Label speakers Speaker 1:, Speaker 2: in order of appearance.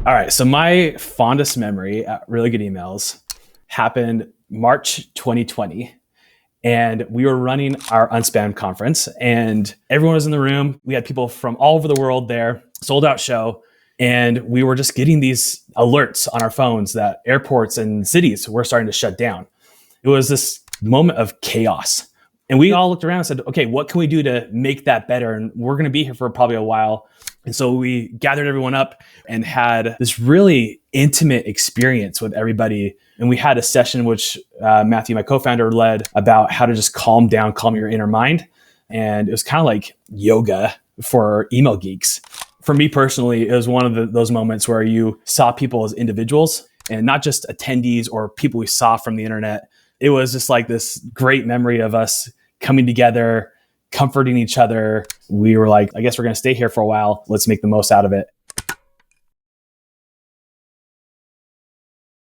Speaker 1: All right. So my fondest memory at Really Good Emails happened March 2020. And we were running our Unspam conference, and everyone was in the room. We had people from all over the world there, sold out show. And we were just getting these alerts on our phones that airports and cities were starting to shut down. It was this moment of chaos. And we all looked around and said, okay, what can we do to make that better? And we're going to be here for probably a while. And so we gathered everyone up and had this really intimate experience with everybody. And we had a session which Matthew, my co-founder, led about how to just calm down, calm your inner mind. And it was kind of like yoga for email geeks. For me personally, it was one of those moments where you saw people as individuals and not just attendees or people we saw from the internet. It was just like this great memory of us coming together, comforting each other. We were like, I guess we're going to stay here for a while. Let's make the most out of it.